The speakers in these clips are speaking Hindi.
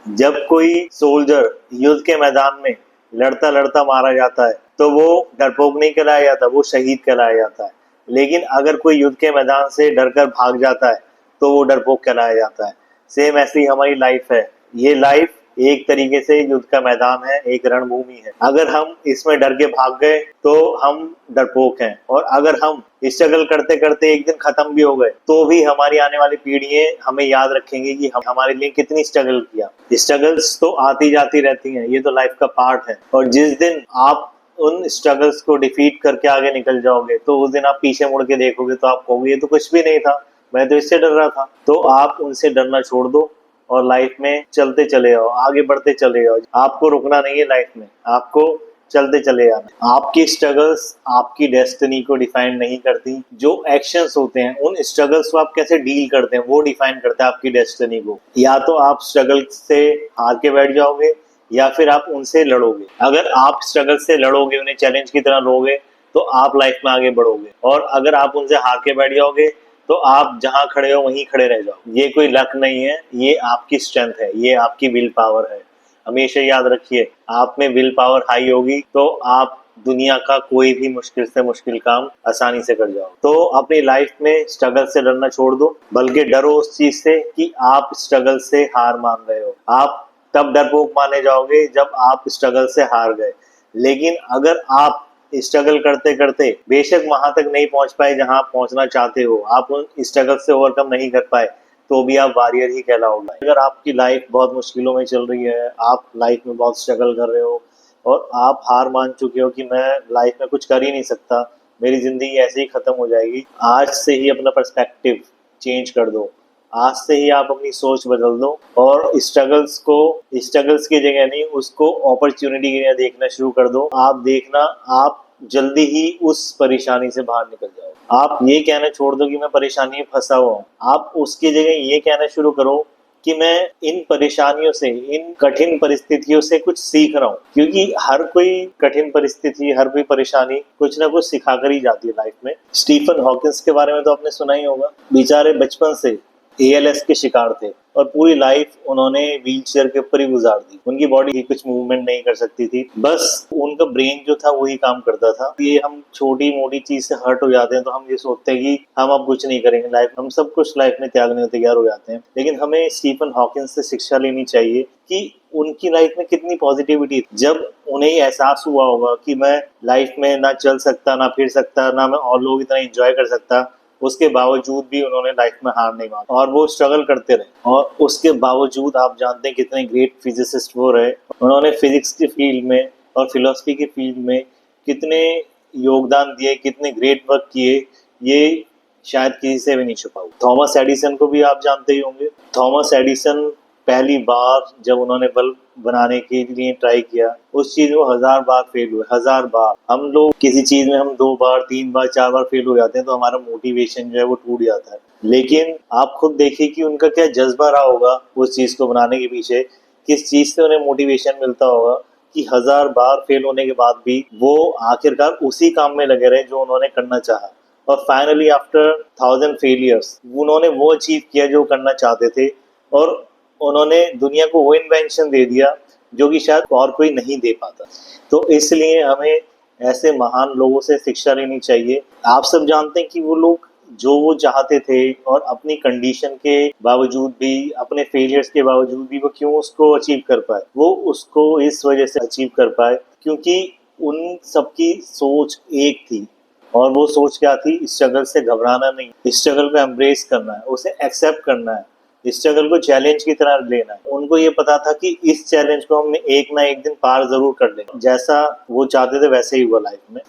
जब कोई सोल्जर युद्ध के मैदान में लड़ता लड़ता मारा जाता है तो वो डरपोक नहीं कहलाया जाता, वो शहीद कहलाया जाता है। लेकिन अगर कोई युद्ध के मैदान से डरकर भाग जाता है तो वो डरपोक कहलाया जाता है। सेम ऐसी हमारी लाइफ है। ये लाइफ एक तरीके से युद्ध का मैदान है, एक रणभूमि है। अगर हम इसमें डर के भाग गए तो हम डरपोक हैं, और अगर हम स्ट्रगल करते करते एक दिन खत्म भी हो गए तो भी हमारी आने वाली पीढ़ियां हमें याद रखेंगे कि हम हमारे लिए कितनी स्ट्रगल किया। स्ट्रगल्स तो आती जाती रहती हैं, ये तो लाइफ का पार्ट है। और जिस दिन आप उन स्ट्रगल्स को डिफीट करके आगे निकल जाओगे तो उस दिन आप पीछे मुड़ के देखोगे तो आप कहोगे ये तो कुछ भी नहीं था, मैं तो इससे डर रहा था। तो आप उनसे डरना छोड़ दो और लाइफ में चलते चले जाओ, आगे बढ़ते चले जाओ। आपको रुकना नहीं है लाइफ में, आपको चलते चले जाना। आपकी स्ट्रगल्स आपकी डेस्टिनी को डिफाइन नहीं करती। जो एक्शंस होते हैं उन स्ट्रगल्स को आप कैसे डील करते हैं वो डिफाइन करता है आपकी डेस्टिनी को। या तो आप स्ट्रगल से हार के बैठ जाओगे या फिर आप उनसे लड़ोगे। अगर आप स्ट्रगल से लड़ोगे, उन्हें चैलेंज की तरह लोगे, तो आप लाइफ में आगे बढ़ोगे। और अगर आप उनसे हार के बैठ जाओगे तो आप जहां खड़े हो वहीं खड़े रह जाओ। ये कोई लक नहीं है, ये आपकी स्ट्रेंथ है, ये आपकी विल पावर है। हमेशा याद रखिए, आप में विल पावर हाई होगी तो आप दुनिया का कोई भी मुश्किल से मुश्किल काम आसानी से कर जाओ। तो अपनी लाइफ में स्ट्रगल से डरना छोड़ दो, बल्कि डरो उस चीज से कि आप स्ट्रगल से हार मान रहे हो। आप तब डरपोक माने जाओगे जब आप स्ट्रगल से हार गए। लेकिन अगर आप स्ट्रगल करते करते बेशक वहां तक नहीं पहुंच पाए जहां आप पहुंचना चाहते हो, आप उन स्ट्रगल से ओवरकम नहीं कर पाए, तो भी आप वॉरियर ही कहलाओगे। अगर आपकी लाइफ बहुत मुश्किलों में चल रही है, आप लाइफ में बहुत स्ट्रगल कर रहे हो और आप हार मान चुके हो कि मैं लाइफ में कुछ कर ही नहीं सकता, मेरी जिंदगी ऐसे ही खत्म हो जाएगी, आज से ही अपना पर्सपेक्टिव चेंज कर दो। आज से ही आप अपनी सोच बदल दो और स्ट्रगल्स की जगह नहीं, उसको अपॉर्चुनिटी की जगह देखना शुरू कर दो। आप देखना, आप जल्दी ही उस परेशानी से बाहर निकल जाओ। आप ये कहना छोड़ दो कि मैं परेशानी में फंसा हुआ हूँ। आप उसकी जगह ये कहना शुरू करो कि मैं इन परेशानियों से, इन कठिन परिस्थितियों से कुछ सीख रहा हूँ। क्योंकि हर कोई कठिन परिस्थिति, हर कोई परेशानी कुछ ना कुछ सिखाकर ही जाती है लाइफ में। स्टीफन हॉकिंस के बारे में तो आपने सुना ही होगा। बेचारे बचपन से ALS के शिकार थे और पूरी लाइफ उन्होंने व्हील चेयर के ऊपर ही गुजार दी। उनकी बॉडी कुछ मूवमेंट नहीं कर सकती थी, बस उनका ब्रेन जो था वही काम करता था। ये हम छोटी मोटी चीज से हर्ट हो जाते हैं तो हम ये सोचते हैं कि हम अब कुछ नहीं करेंगे लाइफ, हम सब कुछ लाइफ में त्यागने को तैयार हो जाते हैं। लेकिन हमें स्टीफन हॉकिंस से शिक्षा लेनी चाहिए कि उनकी लाइफ में कितनी पॉजिटिविटी। जब उन्हें एहसास हुआ होगा कि मैं लाइफ में ना चल सकता, ना फिर सकता, ना मैं और लोग इतना एंजॉय कर सकता, उसके बावजूद भी उन्होंने लाइफ में हार नहीं मानी और वो स्ट्रगल करते रहे। और उसके बावजूद आप जानते हैं कितने ग्रेट फिजिसिस्ट वो रहे। उन्होंने फिजिक्स की फील्ड में और फिलोसफी की फील्ड में कितने योगदान दिए, कितने ग्रेट वर्क किए, ये शायद किसी से भी नहीं छुपा हुआ। थॉमस एडिसन को भी आप जानते ही होंगे। थॉमस एडिसन पहली बार जब उन्होंने बल्ब बनाने के लिए ट्राई किया, उस चीज में 1000 बार फेल हुए, 1000 बार। हम लोग किसी चीज में हम 2 बार 3 बार 4 बार फेल हो जाते हैं तो हमारा मोटिवेशन जो है वो टूट जाता है। लेकिन आप खुद देखिए कि उनका क्या जज्बा रहा होगा उस चीज को बनाने के पीछे, किस चीज से उन्हें मोटिवेशन मिलता होगा कि 1000 बार फेल होने के बाद भी वो आखिरकार उसी काम में लगे रहे जो उन्होंने करना चाहा। और फाइनली आफ्टर 1000 फेलियर्स उन्होंने वो अचीव किया जो करना चाहते थे, और उन्होंने दुनिया को वो इन्वेंशन दे दिया जो कि शायद और कोई नहीं दे पाता। तो इसलिए हमें ऐसे महान लोगों से शिक्षा लेनी चाहिए। आप सब जानते हैं कि वो लोग जो वो चाहते थे और अपनी कंडीशन के बावजूद भी, अपने फेलियर्स के बावजूद भी वो क्यों उसको अचीव कर पाए। वो उसको इस वजह से अचीव कर पाए क्योंकि उन सबकी सोच एक थी। और वो सोच क्या थी? स्ट्रगल से घबराना नहीं, स्ट्रगल को एम्ब्रेस करना है, उसे एक्सेप्ट करना है, स्ट्रगल को चैलेंज की तरह लेना है। उनको ये पता था कि इस चैलेंज को हमने एक ना एक दिन पार जरूर कर लेना। जैसा वो चाहते थे वैसे ही हुआ लाइफ में।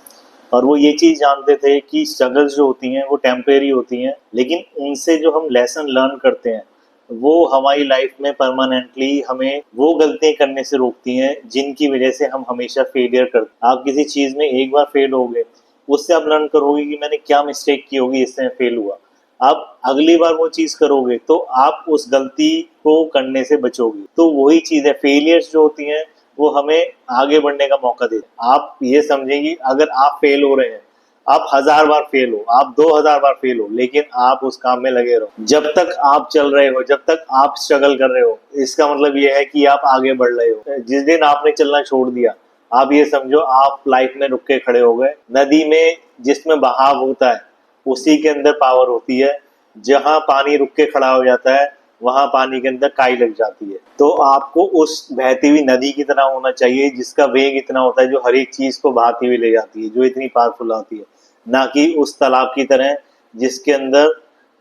और वो ये चीज जानते थे कि स्ट्रगल्स जो होती हैं वो टेम्परेरी होती हैं, लेकिन उनसे जो हम लेसन लर्न करते हैं वो हमारी लाइफ में परमानेंटली हमें वो गलतियां करने से रोकती हैं जिनकी वजह से हम हमेशा फेलियर करते। आप किसी चीज में एक बार फेल हो गए, उससे आप लर्न करोगे कि मैंने क्या मिस्टेक की होगी इससे मैं फेल हुआ। आप अगली बार वो चीज करोगे तो आप उस गलती को करने से बचोगे। तो वही चीज है, फेलियर्स जो होती हैं वो हमें आगे बढ़ने का मौका देते हैं। आप ये समझें कि अगर आप फेल हो रहे हैं, आप 1000 बार फेल हो, आप 2000 बार फेल हो, लेकिन आप उस काम में लगे रहो। जब तक आप चल रहे हो, जब तक आप स्ट्रगल कर रहे हो, इसका मतलब ये है कि आप आगे बढ़ रहे हो। जिस दिन आपने चलना छोड़ दिया, आप ये समझो आप लाइफ में रुक के खड़े हो गए। नदी में जिसमें बहाव होता है उसी के अंदर पावर होती है। जहां पानी रुक के खड़ा हो जाता है वहां पानी के अंदर काई लग जाती है। तो आपको उस बहती हुई नदी की तरह होना चाहिए जिसका वेग इतना होता है, जो हर एक चीज को बहाती हुई ले जाती है, जो इतनी पावरफुल होती है, ना कि उस तालाब की तरह जिसके अंदर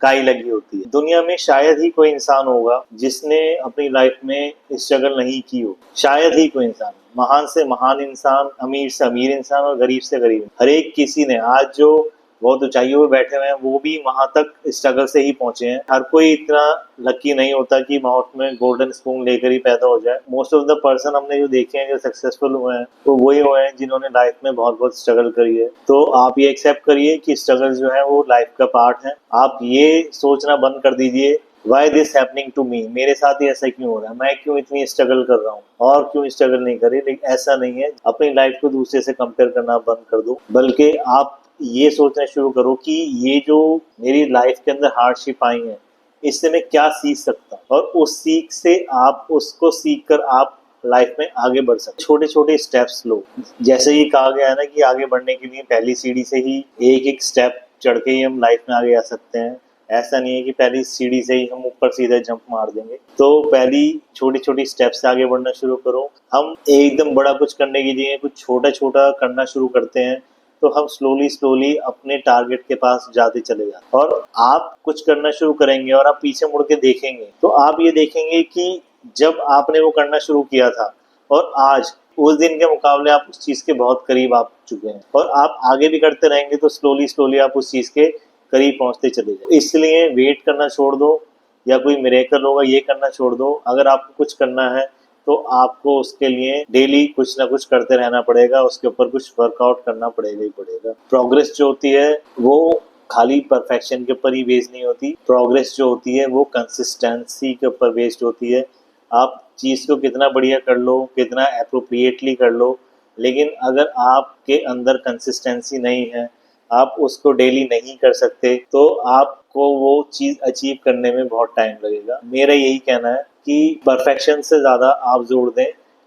काई लगी होती है। दुनिया में शायद ही कोई इंसान होगा जिसने अपनी लाइफ में स्ट्रगल नहीं की हो, शायद ही कोई इंसान। महान से महान इंसान, अमीर से अमीर इंसान और गरीब से गरीब, हर एक किसी ने आज जो बहुत ऊंचाइयों पे बैठे हुए हैं वो भी वहां तक स्ट्रगल से ही पहुंचे हैं। हर कोई इतना लकी नहीं होता कि मौत में गोल्डन स्पून लेकर ही पैदा हो जाए। मोस्ट ऑफ द पर्सन हमने जो देखे हैं जो सक्सेसफुल हुए हैं वो वही हुए हैं जिन्होंने लाइफ में बहुत बहुत स्ट्रगल करी है। तो आप ये एक्सेप्ट करिए कि स्ट्रगल जो है वो लाइफ का पार्ट है। आप ये सोचना बंद कर दीजिए why this happening to me, मेरे साथ ही ऐसा क्यों हो रहा है, मैं क्यों इतनी स्ट्रगल कर रहा हूँ और क्यों स्ट्रगल नहीं कर रही। लेकिन ऐसा नहीं है, अपनी लाइफ को दूसरे से कंपेयर करना बंद कर दो, बल्कि आप ये सोचना शुरू करो कि ये जो मेरी लाइफ के अंदर हार्डशिप आई है इससे मैं क्या सीख सकता हूँ, और उस सीख से आप उसको सीख कर आप लाइफ में आगे बढ़ सकते। छोटे छोटे स्टेप्स लो, जैसे ये कहा गया है ना कि आगे बढ़ने के लिए पहली सीढ़ी से ही एक एक स्टेप चढ़ के ही हम लाइफ में आगे आ सकते हैं। ऐसा नहीं है कि पहली सीढ़ी से ही हम ऊपर सीधे जंप मार देंगे। तो पहली छोटी छोटी स्टेप से आगे बढ़ना शुरू करो। हम एकदम बड़ा कुछ करने की जगह कुछ छोटा छोटा करना शुरू करते हैं तो हम स्लोली स्लोली अपने टारगेट के पास जाते चले जाते। और आप कुछ करना शुरू करेंगे और आप पीछे मुड़ के देखेंगे तो आप ये देखेंगे कि जब आपने वो करना शुरू किया था और आज उस दिन के मुकाबले आप उस चीज के बहुत करीब आ चुके हैं, और आप आगे भी करते रहेंगे तो स्लोली स्लोली आप उस चीज के करीब पहुंचते चले जाए। इसलिए वेट करना छोड़ दो या कोई मिरेकल होगा ये करना छोड़ दो। अगर आपको कुछ करना है तो आपको उसके लिए डेली कुछ ना कुछ करते रहना पड़ेगा, उसके ऊपर कुछ वर्कआउट करना पड़ेगा ही पड़ेगा। प्रोग्रेस जो होती है वो खाली परफेक्शन के ऊपर ही बेस्ड नहीं होती। प्रोग्रेस जो होती है वो कंसिस्टेंसी के ऊपर बेस्ड होती है। आप चीज को कितना बढ़िया कर लो, कितना अप्रोप्रिएटली कर लो, लेकिन अगर आपके अंदर कंसिस्टेंसी नहीं है, आप उसको डेली नहीं कर सकते, तो आपको वो चीज अचीव करने में बहुत टाइम लगेगा। मेरा यही कहना है कि परफेक्शन से ज्यादा आप जोर दें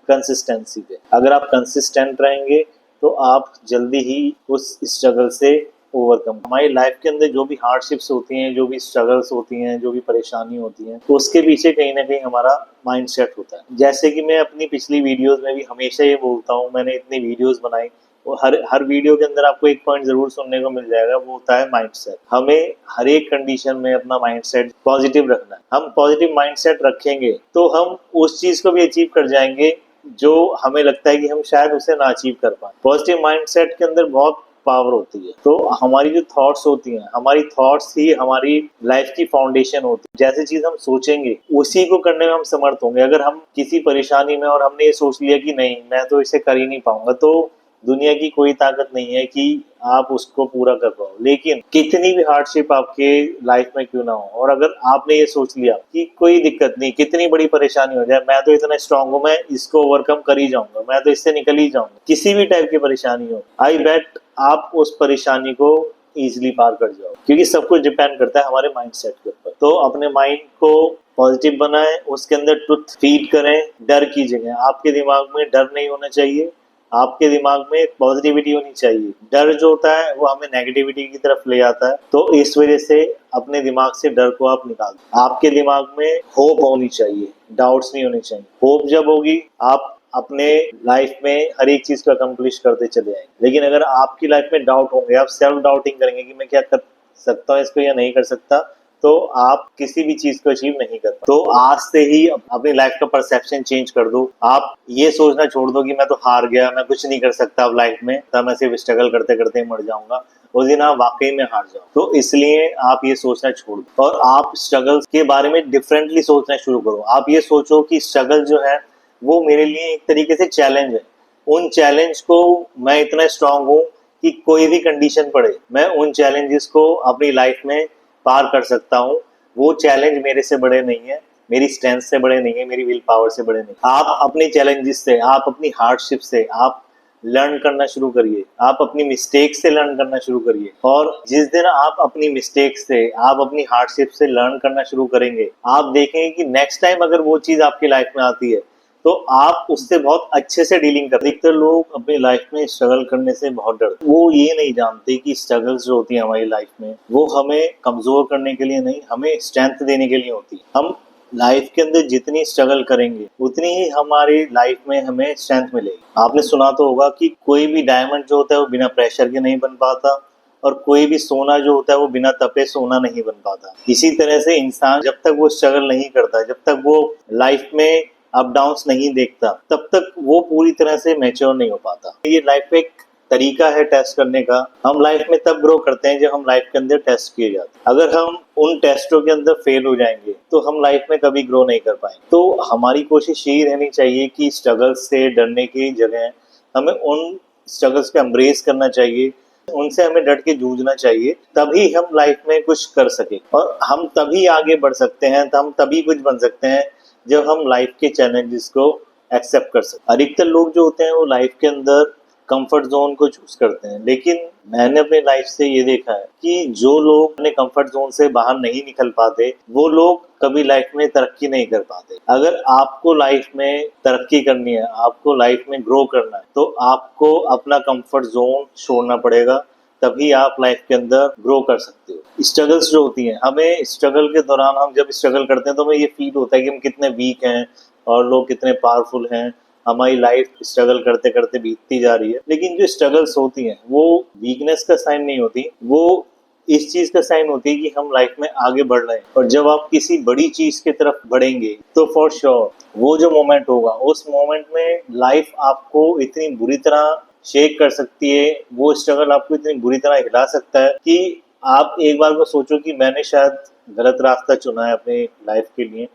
कंसिस्टेंसी पे। अगर आप कंसिस्टेंट रहेंगे तो आप जल्दी ही उस स्ट्रगल से ओवरकम। हमारी लाइफ के अंदर जो भी हार्डशिप्स होती हैं, जो भी स्ट्रगल्स होती हैं, जो भी परेशानी होती हैं, तो उसके पीछे कहीं ना कहीं हमारा माइंडसेट होता है। जैसे कि मैं अपनी पिछली वीडियोस में भी हमेशा ये बोलता हूँ, मैंने इतनी वीडियोस बनाई, वो हर वीडियो के अंदर आपको एक पॉइंट जरूर सुनने को मिल जाएगा, वो होता है माइंडसेट। हमें हर एक कंडीशन में अपना माइंडसेट पॉजिटिव रखना है। हम पॉजिटिव माइंडसेट रखेंगे तो हम उस चीज को भी अचीव कर जाएंगे जो हमें लगता है कि हम शायद उसे ना अचीव कर पाए। पॉजिटिव माइंडसेट के अंदर बहुत पावर होती है। तो हमारी जो थॉट्स होती हैं, हमारी थॉट्स ही हमारी लाइफ की फाउंडेशन होती है। जैसी चीज हम सोचेंगे उसी को करने में हम समर्थ होंगे। अगर हम किसी परेशानी में और हमने ये सोच लिया कि नहीं मैं तो इसे कर ही नहीं पाऊंगा, तो दुनिया की कोई ताकत नहीं है कि आप उसको पूरा कर पाओ। लेकिन कितनी भी हार्डशिप आपके लाइफ में क्यों ना हो, और अगर आपने ये सोच लिया कि कोई दिक्कत नहीं, कितनी बड़ी परेशानी हो जाए, मैं तो इतना स्ट्रांग हूं, मैं इसको ओवरकम कर ही जाऊंगा, मैं तो इससे निकल ही जाऊंगा, किसी भी टाइप की परेशानी हो, आई बेट आप उस परेशानी को इजिली पार कर जाओ। क्योंकि सब कुछ डिपेंड करता है हमारे माइंडसेट के ऊपर। तो अपने माइंड को पॉजिटिव बनाएं, उसके अंदर ट्रुथ फीड करें। डर की जगह आपके दिमाग में डर नहीं होना चाहिए, आपके दिमाग में पॉजिटिविटी होनी चाहिए। डर जो होता है वो हमें नेगेटिविटी की तरफ ले आता है। तो इस वजह से अपने दिमाग से डर को आप निकाल दो। आपके दिमाग में होप होनी चाहिए, डाउट्स नहीं होने चाहिए। होप जब होगी आप अपने लाइफ में हर एक चीज को अकम्प्लिश करते चले आएंगे। लेकिन अगर आपकी लाइफ में डाउट होंगे, आप सेल्फ डाउटिंग करेंगे कि मैं क्या कर सकता हूँ इसको या नहीं कर सकता, तो आप किसी भी चीज को अचीव नहीं कर। तो आज से ही अपनी लाइफ का परसेप्शन चेंज कर दो। आप ये सोचना छोड़ दो कि मैं तो हार गया, मैं कुछ नहीं कर सकता अब लाइफ में, तब मैं सिर्फ स्ट्रगल करते करते मर जाऊंगा। उस दिन आप वाकई में हार जाओ। तो इसलिए आप ये सोचना छोड़ दो और आप स्ट्रगल के बारे में डिफरेंटली सोचना शुरू करो। आप ये सोचो कि स्ट्रगल जो है वो मेरे लिए एक तरीके से चैलेंज है। उन चैलेंज को मैं इतना स्ट्रांग हूँ कि कोई भी कंडीशन पड़े मैं उन चैलेंजेस को अपनी लाइफ में पार कर सकता हूँ। वो चैलेंज मेरे से बड़े नहीं है, मेरी स्ट्रेंथ से बड़े नहीं है, मेरी विल पावर से बड़े नहीं। आप अपने चैलेंजेस से, आप अपनी हार्डशिप से, आप लर्न करना शुरू करिए, आप अपनी मिस्टेक से लर्न करना शुरू करिए। और जिस दिन आप अपनी मिस्टेक से, आप अपनी हार्डशिप से लर्न करना शुरू करेंगे, आप देखेंगे कि नेक्स्ट टाइम अगर वो चीज आपकी लाइफ में आती है तो आप उससे बहुत अच्छे से डीलिंग कर। अधिकतर लोग अपनी लाइफ में स्ट्रगल करने से बहुत डरते, वो ये नहीं जानते कि स्ट्रगल्स जो होती है हमारी लाइफ में वो हमें कमजोर करने के लिए नहीं, हमें स्ट्रेंथ देने के लिए होती है। हम लाइफ के अंदर जितनी स्ट्रगल करेंगे उतनी ही हमारी लाइफ में हमें स्ट्रेंथ मिलेगी। आपने सुना तो होगा कि कोई भी डायमंड जो होता है वो बिना प्रेशर के नहीं बन पाता, और कोई भी सोना जो होता है वो बिना तपे सोना नहीं बन पाता। इसी तरह से इंसान जब तक वो स्ट्रगल नहीं करता, जब तक वो लाइफ में अप डाउन्स नहीं देखता, तब तक वो पूरी तरह से मैच्योर नहीं हो पाता। ये लाइफ में एक तरीका है टेस्ट करने का। हम लाइफ में तब ग्रो करते हैं जब हम लाइफ के अंदर टेस्ट किए जाते हैं। अगर हम उन टेस्टों के अंदर फेल हो जाएंगे तो हम लाइफ में कभी ग्रो नहीं कर पाएंगे। तो हमारी कोशिश यही रहनी चाहिए कि स्ट्रगल्स से डरने की जगह हमें उन स्ट्रगल्स को एम्ब्रेस करना चाहिए, उनसे हमें डट के जूझना चाहिए। तभी हम लाइफ में कुछ कर सके और हम तभी आगे बढ़ सकते हैं, तो हम तभी कुछ बन सकते हैं जब हम लाइफ के चैलेंजेस को एक्सेप्ट कर सकते। अधिकतर लोग जो होते हैं वो लाइफ के अंदर कंफर्ट जोन को चूज करते हैं, लेकिन मैंने अपनी लाइफ से ये देखा है कि जो लोग अपने कंफर्ट जोन से बाहर नहीं निकल पाते वो लोग कभी लाइफ में तरक्की नहीं कर पाते। अगर आपको लाइफ में तरक्की करनी है, आपको लाइफ में ग्रो करना है, तो आपको अपना कंफर्ट जोन छोड़ना पड़ेगा, तभी आप लाइफ के अंदर ग्रो कर सकते हो। स्ट्रगल्स जो होती हैं, हमें स्ट्रगल के दौरान, हम जब स्ट्रगल करते हैं तो हमें ये फील होता है कि हम कितने वीक हैं और लोग कितने पावरफुल हैं। हमारी लाइफ स्ट्रगल करते करते बीतती जा रही है, लेकिन जो स्ट्रगल्स होती हैं वो वीकनेस का साइन नहीं होती, वो इस चीज का साइन होती है कि हम लाइफ में आगे बढ़ रहे हैं। और जब आप किसी बड़ी चीज की तरफ बढ़ेंगे तो फॉर श्योर वो जो मोमेंट होगा, उस मोमेंट में लाइफ आपको इतनी बुरी तरह शेक कर सकती है, वो स्ट्रगल आपको इतनी बुरी तरह हिला सकता है कि आप एक बार को सोचो कि मैंने शायद गलत रास्ता चुना है अपने लाइफ के लिए।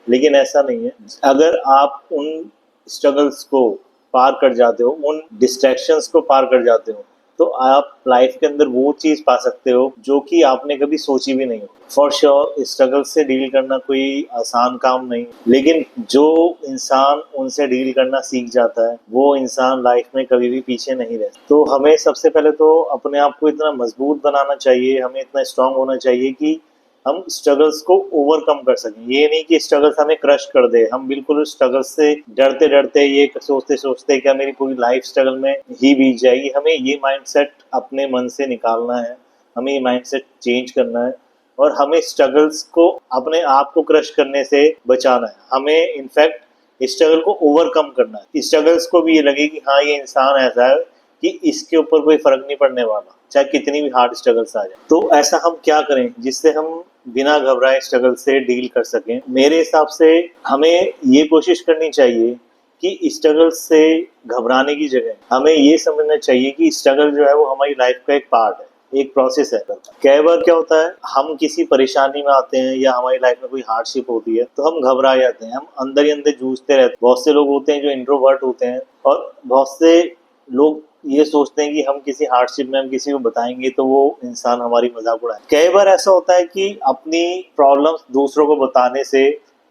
लेकिन ऐसा नहीं है। अगर आप उन स्ट्रगल्स को पार कर जाते हो, उन डिस्ट्रैक्शंस को पार कर जाते हो, तो आप लाइफ के अंदर वो चीज पा सकते हो जो कि आपने कभी सोची भी नहीं हो। फॉर श्योर स्ट्रगल से डील करना कोई आसान काम नहीं, लेकिन जो इंसान उनसे डील करना सीख जाता है वो इंसान लाइफ में कभी भी पीछे नहीं रहता। तो हमें सबसे पहले तो अपने आप को इतना मजबूत बनाना चाहिए, हमें इतना स्ट्रांग होना चाहिए कि हम स्ट्रगल्स को ओवरकम कर सकें। ये नहीं कि स्ट्रगल्स हमें क्रश कर दे, हम बिल्कुल स्ट्रगल्स से डरते डरते, ये सोचते सोचते क्या मेरी पूरी लाइफ स्ट्रगल में ही बीत जाएगी। हमें ये माइंडसेट अपने मन से निकालना है, हमें ये माइंडसेट चेंज करना है और हमें स्ट्रगल्स को, अपने आप को क्रश करने से बचाना है। हमें इनफैक्ट स्ट्रगल को ओवरकम करना है। स्ट्रगल्स को भी ये लगे कि हाँ, ये इंसान ऐसा है कि इसके ऊपर कोई फर्क नहीं पड़ने वाला, चाहे कितनी भी हार्ड स्ट्रगल्स आ जाए। तो ऐसा हम क्या करें जिससे हम बिना घबराए स्ट्रगल से डील कर सकें? मेरे हिसाब से हमें ये कोशिश करनी चाहिए कि स्ट्रगल से घबराने की जगह हमें ये समझना चाहिए कि स्ट्रगल जो है वो हमारी लाइफ का एक पार्ट है, एक प्रोसेस है। कई बार क्या होता है, हम किसी परेशानी में आते हैं या हमारी लाइफ में कोई हार्डशिप होती है तो हम घबरा जाते हैं, हम अंदर ही अंदर जूझते रहते हैं। बहुत से लोग होते हैं जो इंट्रोवर्ट होते हैं और बहुत से लोग ये सोचते हैं कि हम किसी हार्डशिप में हम किसी को बताएंगे तो वो इंसान हमारी मजाक उड़ाए। कई बार ऐसा होता है कि अपनी प्रॉब्लम्स दूसरों को बताने से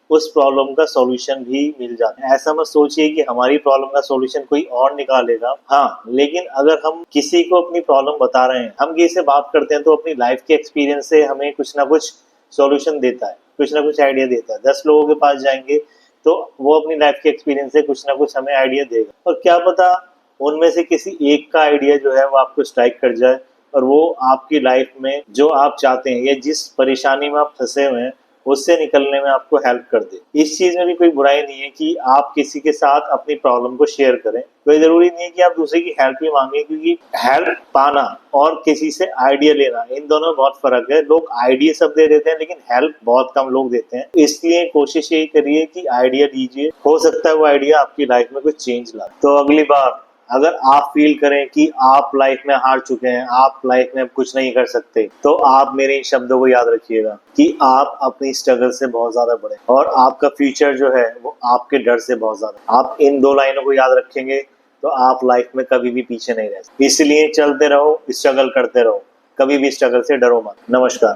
उस प्रॉब्लम का सॉल्यूशन भी मिल जाता है। ऐसा मत सोचिए कि हमारी प्रॉब्लम का सॉल्यूशन कोई और निकालेगा। हाँ, लेकिन अगर हम किसी को अपनी प्रॉब्लम बता रहे हैं, हम किसी से बात करते हैं तो अपनी लाइफ के एक्सपीरियंस से हमें कुछ ना कुछ सॉल्यूशन देता है, कुछ ना कुछ आइडिया देता है। 10 लोगों के पास जाएंगे तो वो अपनी लाइफ के एक्सपीरियंस से कुछ ना कुछ हमें आइडिया देगा, और क्या पता उनमें से किसी एक का आइडिया जो है वो आपको स्ट्राइक कर जाए और वो आपकी लाइफ में जो आप चाहते हैं या जिस परेशानी में आप फंसे हुए हैं उससे निकलने में आपको हेल्प कर दे। इस चीज में भी कोई बुराई नहीं है कि आप किसी के साथ अपनी प्रॉब्लम को शेयर करें। कोई जरूरी नहीं है कि आप दूसरे की हेल्प ही मांगे, क्योंकि हेल्प पाना और किसी से आइडिया लेना, इन दोनों में बहुत फर्क है। लोग आइडिया सब दे देते हैं लेकिन हेल्प बहुत कम लोग देते हैं। इसलिए कोशिश यही करिए कि आइडिया लीजिए, हो सकता है वो आइडिया आपकी लाइफ में कुछ चेंज लाए। तो अगली बार अगर आप फील करें कि आप लाइफ में हार चुके हैं, आप लाइफ में अब कुछ नहीं कर सकते, तो आप मेरे इन शब्दों को याद रखिएगा कि आप अपनी स्ट्रगल से बहुत ज्यादा बढ़े और आपका फ्यूचर जो है वो आपके डर से बहुत ज्यादा। आप इन 2 लाइनों को याद रखेंगे तो आप लाइफ में कभी भी पीछे नहीं रह सकते। इसलिए चलते रहो, स्ट्रगल करते रहो, कभी भी स्ट्रगल से डरो मत। नमस्कार।